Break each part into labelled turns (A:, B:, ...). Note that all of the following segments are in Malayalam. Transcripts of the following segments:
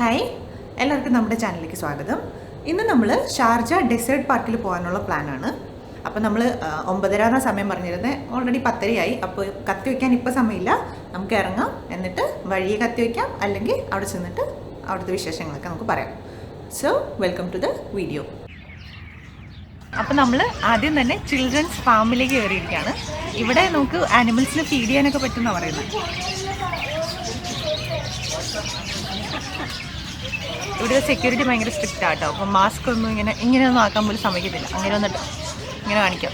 A: ഹായ്, എല്ലാവർക്കും നമ്മുടെ ചാനലിലേക്ക് സ്വാഗതം. ഇന്ന് നമ്മൾ ഷാർജ ഡെസേർട്ട് പാർക്കിൽ പോകാനുള്ള പ്ലാനാണ്. അപ്പോൾ നമ്മൾ 9:30 സമയം പറഞ്ഞിരുന്നത്, ഓൾറെഡി 10:30 അപ്പോൾ കത്തി വയ്ക്കാൻ ഇപ്പോൾ സമയമില്ല. നമുക്ക് ഇറങ്ങാം, എന്നിട്ട് വഴിയെ കത്തി വയ്ക്കാം, അല്ലെങ്കിൽ അവിടെ ചെന്നിട്ട് അവിടുത്തെ വിശേഷങ്ങളൊക്കെ നമുക്ക് പറയാം. So welcome to the video. അപ്പോൾ നമ്മൾ ആദ്യം തന്നെ ചിൽഡ്രൻസ് ഫാമിലേക്ക് കയറിയിരിക്കുകയാണ്. ഇവിടെ നമുക്ക് ആനിമൽസിന് ഫീഡ് ചെയ്യാനൊക്കെ പറ്റുമെന്നാണ് പറയുന്നത്. ഇവിടെ സെക്യൂരിറ്റി ഭയങ്കര സ്ട്രിക്റ്റ് ആട്ടോ. അപ്പോൾ മാസ്ക് ഒന്നും ഇങ്ങനെയൊന്നും ആക്കാൻ പോലും സമ്മതിക്കത്തില്ല. അങ്ങനെ വന്നിട്ട് ഇങ്ങനെ കാണിക്കാം.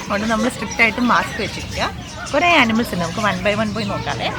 A: അതുകൊണ്ട് നമ്മൾ സ്ട്രിക്റ്റ് ആയിട്ട് മാസ്ക് വെച്ചിരിക്കുക. കുറേ ആനിമൽസ് ഉണ്ട്, നമുക്ക് 1 by 1 പോയി നോക്കാതെ.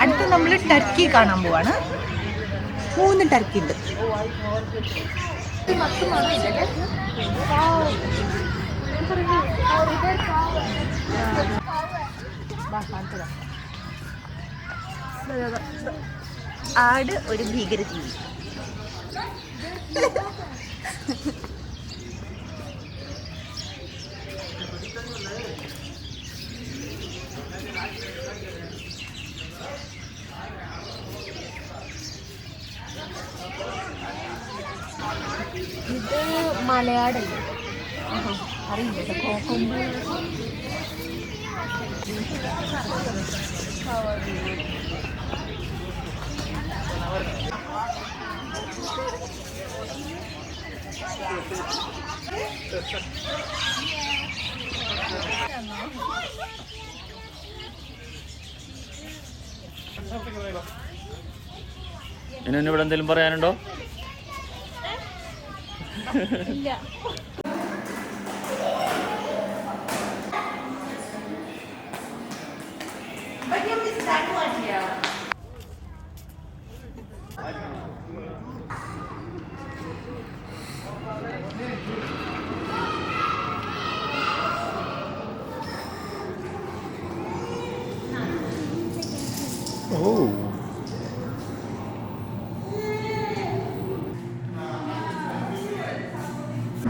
A: അടുത്ത് നമ്മൾ ടർക്കി കാണാൻ പോവാണ്. 3 ടർക്കി ഉണ്ട്. ആട് ഒരു ഭീകരജീവി. ഇത് മലയാടല്ലേ, അറിയില്ല. കോക്കൊമ്പ്
B: ഇനി ഇവിടെ എന്തെങ്കിലും പറയാനുണ്ടോ?
A: ഇല്ല.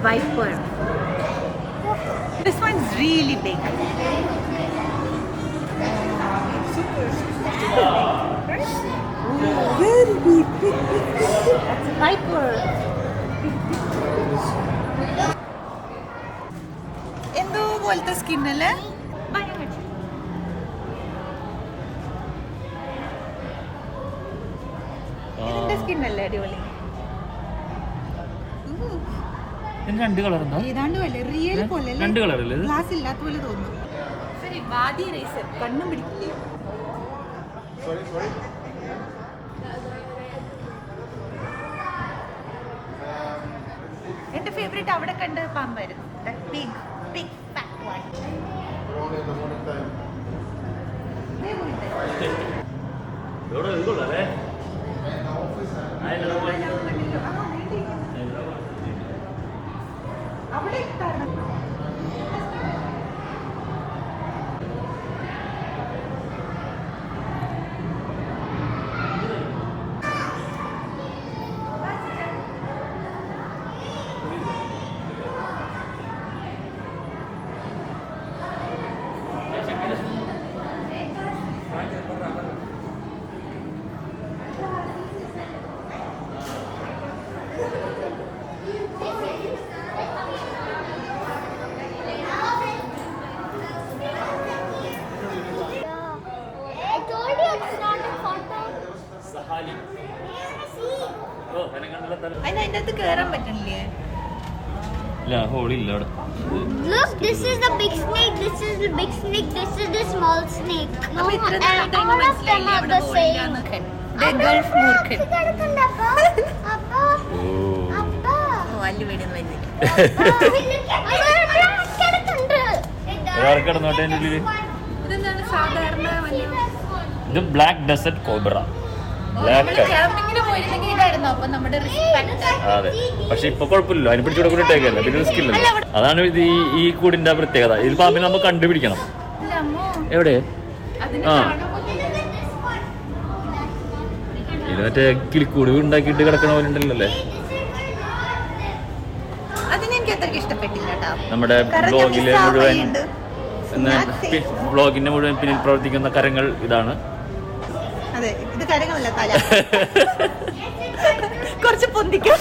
A: Viper. This one's really big. Very big. That's a viper. എന്തോ പോലത്തെ സ്കിന്നല്ലേ? ഇതിന്റെ സ്കിന്നല്ലേ അടിപൊളി?
B: രണ്ട് കളറുണ്ടോ?
A: ഏതാണ്ട് പോലെ റിയൽ പോലെ,
B: രണ്ട് കളറല്ലേ?
A: ഗ്ലാസ് ഇല്ലാത്ത പോലെ തോന്നുന്നു. ശരി, വാദി റേസർ കണ്ണും പിടിക്കില്ലേ? എന്റെ ഫേവറേറ്റ് അവിടെ കണ്ട് പാമ്പായിരുന്നു. അവിടെ അതിന്റെ അകത്ത് കേറാൻ പറ്റണില്ലേ?
C: Look, this is the big snake, this is the big snake, this is the small snake. No, and all of them are the same.
A: The Gulf Moorkhen.
C: Appa.
A: വലിയ വീടൊന്നും വരുന്നില്ല.
B: ഒരാൾ കിടന്നോട്ടെ എൻ്റെ ഉള്ളിൽ. ഇത് ബ്ലാക്ക് ഡെസേർട്ട് കോബ്ര. ബ്ലാക്ക്. അതെ, പക്ഷെ ഇപ്പൊ കുഴപ്പമില്ല, അതിന് പിടിച്ചുകൂടെ കൂടെ ഇട്ടേക്കല്ല, പിന്നെ റിസ്ക് ഇല്ലല്ലോ. അതാണ് ഇത് ഈ കൂടിന്റെ പ്രത്യേകത. ഇതിൽ പാമ്പിനെ നമ്മൾ കണ്ടുപിടിക്കണം. എവിടെ? ആ, ഇത് മറ്റേ കിളിക്കൂട് ഉണ്ടാക്കിയിട്ട് കിടക്കണ പോലെ ഉണ്ടല്ലോ. നമ്മുടെ ബ്ലോഗിന്റെ മുഴുവൻ പിന്നിൽ പ്രവർത്തിക്കുന്ന കരങ്ങൾ ഇതാണ്.
A: അതെ, ഇത് കരങ്ങളല്ല, തല. കുറച്ച് പൊന്തിക്കും.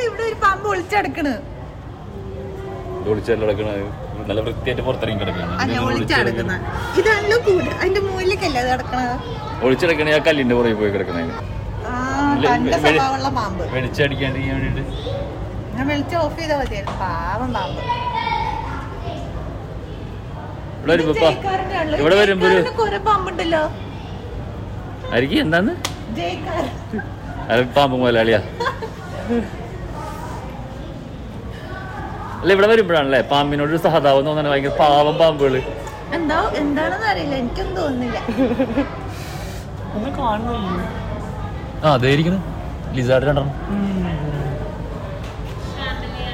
A: ഇവിടെ ഒരു പാമ്പ് ഒളിച്ചടക്കണ്.
B: നല്ല വൃത്തിയായിട്ട് പുറത്തിറങ്ങി കിടക്കണം.
A: ഇതാണല്ലോ കൂട്, അതിന്റെ മൂലിക്കല്ലേ അത് കിടക്കണത്.
B: ഒളിച്ചെടുക്കണ ആ കല്ലിന്റെ പുറകെ പോയി കിടക്കണതിന്
A: പാമ്പ്
B: വെളിച്ചടിക്കാണ്ടിരിക്കാൻ വേണ്ടിട്ട്.
A: ഞാൻ വെളിച്ചം ഓഫ് ചെയ്താൽ മതിയായിരുന്നു. പാവം പാമ്പ്.
B: ഇവിടെ വരുമ്പോ
A: കുറെ പാമ്പുണ്ടല്ലോ.
B: ആയിരിക്കും എന്താന്ന് പാമ്പ് മുതലാളിയാ. അല്ല, ഇവിടെ വരുമ്പോഴാണല്ലേ പാമ്പിനോട് സഹതാപം തോന്നാൻ. ഭയങ്കര പാവം പാമ്പുകള്.
A: എന്താണെന്ന് അറിയില്ല, എനിക്കൊന്നും തോന്നുന്നില്ല.
B: ഒന്നും കാണുന്നില്ല. ആ, അതായിരിക്കുന്നു ലിസാർഡ് രണ്ടെണ്ണം.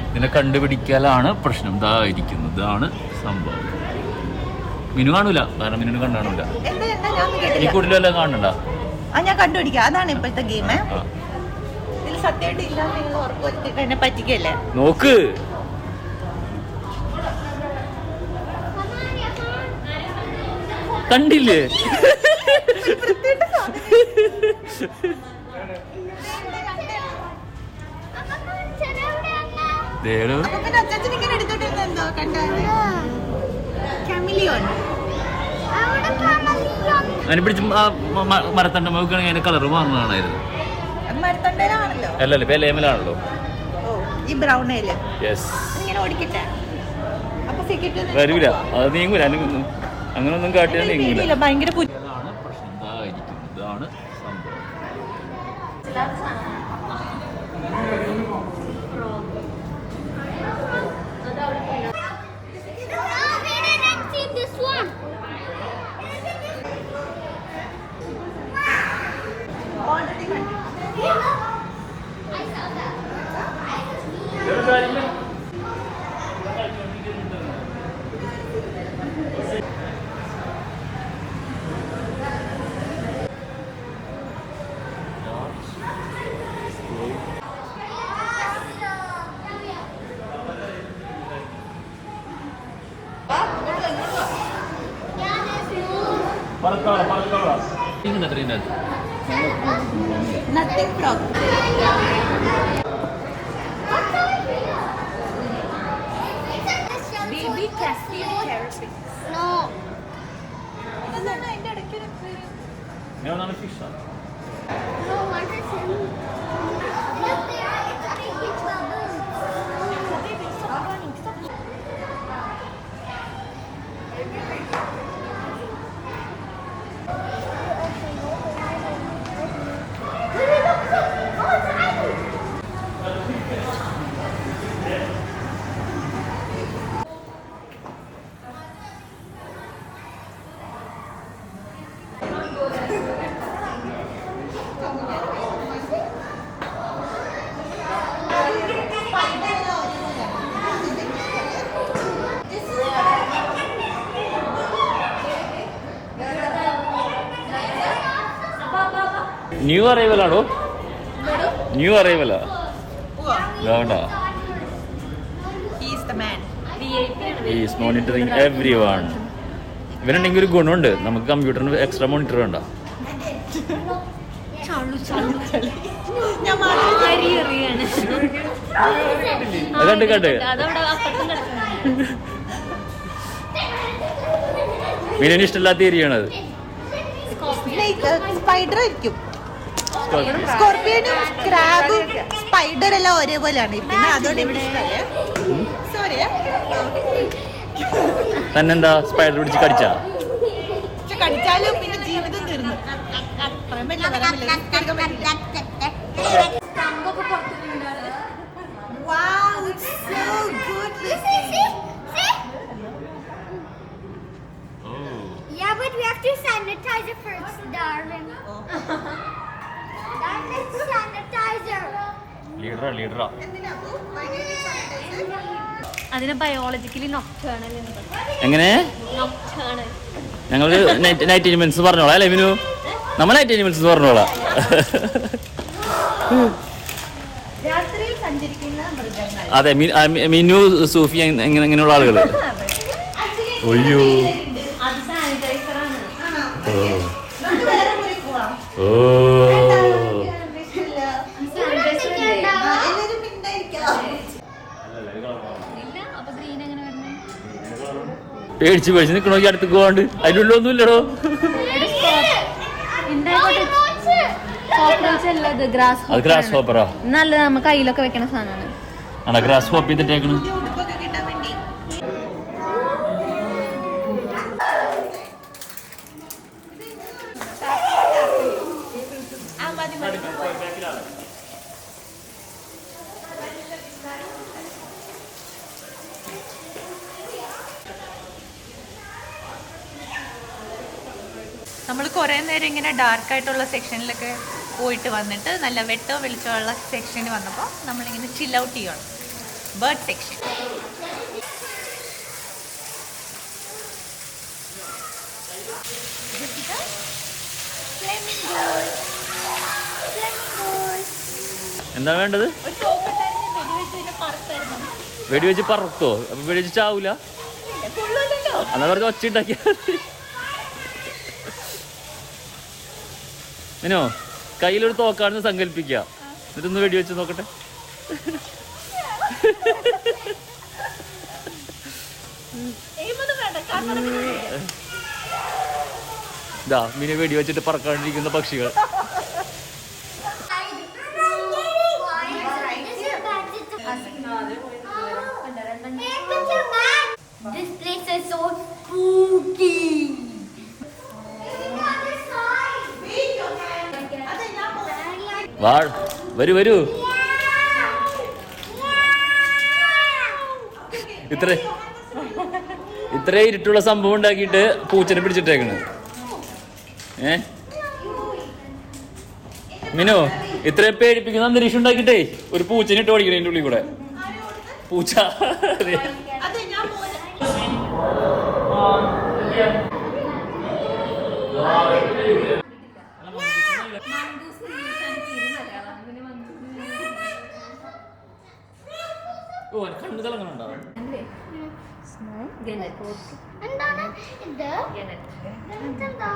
B: ഇതിനെ കണ്ടുപിടിക്കലാണ് പ്രശ്നം. ഇതായിരിക്കുന്നു, ഇതാണ് സംഭവം. മിനു കാണൂല, കാരണം മിനു കണ്ണാണൂല. ഈ കൂട്ടിലെല്ലാം കാണണ്ട.
A: ഞാൻ കണ്ടുപിടിക്കാം, അതാണ് ഇപ്പോഴത്തെ ഗെയിം. ഇതിൽ സത്യമായിട്ട് ഇല്ല, നിങ്ങൾ ഉറപ്പ് വെച്ചിട്ട് എന്നെ പറ്റിക്കല്ലേ.
B: നോക്ക്, കണ്ടില്ലേ? അതിനെ പിടിച്ച് മരത്തണ്ട നോക്കുകയാണെങ്കിൽ അതിന്റെ കളറ് മാറുന്നതാണായിരുന്നു. അല്ലല്ലോ, ഇപ്പൊ ലേമലാണല്ലോ. വരൂല, അത് നീങ്ങൂല. അങ്ങനൊന്നും കാട്ടിയാൽ നീങ്ങൂല.
A: ഭയങ്കര
B: പ്രശ്നം. ഇതാണ് സംഭവം.
A: Nothing frog. Baby Caspian carrot.
C: No.
B: Fish.
C: No, what is it? Look, there are big bubbles. Baby, stop running. Stop.
B: New arrival ആണോ? ന്യൂ അറൈവലാ. He's monitoring everyone. ഇവനുണ്ടെങ്കിൽ ഒരു ഗുണമുണ്ട്, നമുക്ക് കമ്പ്യൂട്ടറിന് എക്സ്ട്രാ മോണിറ്റർ വേണ്ട. കണ്ട് കണ്ട് മീനിന് ഇഷ്ടമില്ലാത്ത ഏരിയയാണത്.
A: സ്പൈഡർ ആയിരിക്കും. സ്കോർപിയനും ക്രാബും സ്പൈഡർ എല്ലാം ഒരേപോലെയാണ്. പിന്നെ അതോടെ സോറി,
B: തന്നെന്താ സ്പൈഡർ പിടിച്ച്
A: കടിച്ചാലും പിന്നെ ജീവിതം തീർന്നു. Wow, it's so good.
C: first, darling. That is sanitizer.
B: ലീഡറാ
D: അതിനെ ബയോളജിക്കലി നൊക്ടേണൽ എന്ന് പറയും.
B: എങ്ങനെ
D: നൊക്ടേണൽ.
B: ഞങ്ങള് നൈറ്റ് അനിമൽസ് പറഞ്ഞോളാം അല്ലേ മിനു? നമ്മൾ നൈറ്റ് അനിമൽസ് പറഞ്ഞോളാം.
D: രാത്രിയിൽ സഞ്ചരിക്കുന്ന മൃഗങ്ങൾ.
B: അതെ മിനു സൂഫി എങ്ങനെയുള്ള ആളുകൾ. ഒയ്യോ
D: അത് സാനിറ്റൈസർ ആണ്.
B: ഓ പേടിച്ച് നിക്കണോ ഈ അടുത്ത് പോകാണ്ട്? അതിനുള്ള ഒന്നും ഇല്ലടോ. അത് ഗ്രാസ് ഹോപ്പറാ.
D: നല്ല നമ്മ കയ്യിലൊക്കെ വെക്കണ സാധനമാണ്.
B: ആണോ ഗ്രാസ് ഹോപ്പ് ചെയ്തിട്ടേക്കണ്?
A: നമ്മൾ കുറേ നേരം ഇങ്ങനെ ഡാർക്കായിട്ടുള്ള സെക്ഷനിലൊക്കെ പോയിട്ട് വന്നിട്ട് നല്ല വെട്ടോ വെളിച്ചമുള്ള സെക്ഷനിൽ വന്നപ്പോൾ നമ്മളിങ്ങനെ ചിൽ ഔട്ട് ചെയ്യണം. Bird section.
B: എന്താ വേണ്ടത്? വെടിവെച്ച് പറത്തോ? അപ്പൊ വെടിവെച്ച് ചാവൂല? എന്നാ പറഞ്ഞ ഒച്ച ഉണ്ടാക്കിയാ മിനോ കയ്യിലൊരു തോക്കാണെന്ന് സങ്കല്പിക്കുക, എന്നിട്ടൊന്ന് വെടിവെച്ച് നോക്കട്ടെ. ഇതാ മിനു വെടിവെച്ചിട്ട് പറക്കാണ്ടിരിക്കുന്ന പക്ഷികൾ.
C: This place is so spooky.
B: വരൂ ഇത്ര ഇരുട്ടുള്ള സംഭവം ഉണ്ടാക്കിയിട്ട് പൂച്ചനെ പിടിച്ചിട്ടേക്കണ്. മിനു ഇത്രയും പേടിപ്പിക്കുന്ന അന്തരീക്ഷം ഉണ്ടാക്കിട്ടേ ഒരു പൂച്ചനെ ഇട്ട് ഓടിക്കണേ അതിൻ്റെ ഉള്ളിൽ കൂടെ. പൂച്ച കണ്ണു തിളങ്ങണുണ്ടാവും.
C: എന്താണ് ഇത്? ഇതെന്താ?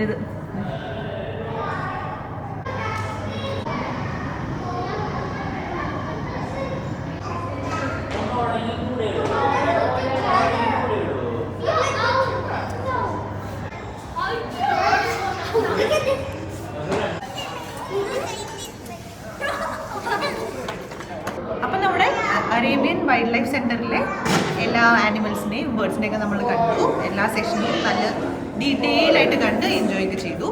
A: ഇത് അപ്പം നമ്മുടെ അറേബ്യൻ വൈൽഡ് ലൈഫ് സെൻറ്ററിലെ എല്ലാ ആനിമൽസിനെയും ബേർഡ്സിനെയൊക്കെ നമ്മൾ കണ്ടു. എല്ലാ സെക്ഷനും നല്ല ഡീറ്റെയിൽ ആയിട്ട് കണ്ട് എൻജോയ് ഒക്കെ ചെയ്തു.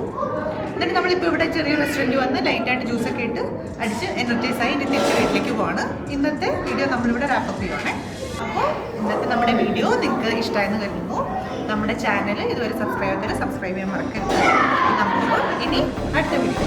A: എന്നിട്ട് നമ്മളിപ്പോൾ ഇവിടെ ചെറിയ റെസ്റ്റോറൻറ്റ് വന്ന് ലൈറ്റായിട്ട് ജ്യൂസൊക്കെ ഇട്ട് അടിച്ച് എനർജൈസായി ഇനി തിരിച്ച് വീട്ടിലേക്ക് പോവാണ്. ഇന്നത്തെ വീഡിയോ നമ്മളിവിടെ റാപ്പപ്പ് ചെയ്യുവാണ്. അപ്പോൾ ഇന്നത്തെ നമ്മുടെ വീഡിയോ നിങ്ങൾക്ക് ഇഷ്ടമായെന്ന് കരുതുന്നു. നമ്മുടെ ചാനൽ ഇതുവരെ സബ്സ്ക്രൈബ് ചെയ്യാൻ മറക്കരുത്. നമുക്ക് ഇനി അടുത്ത വീഡിയോ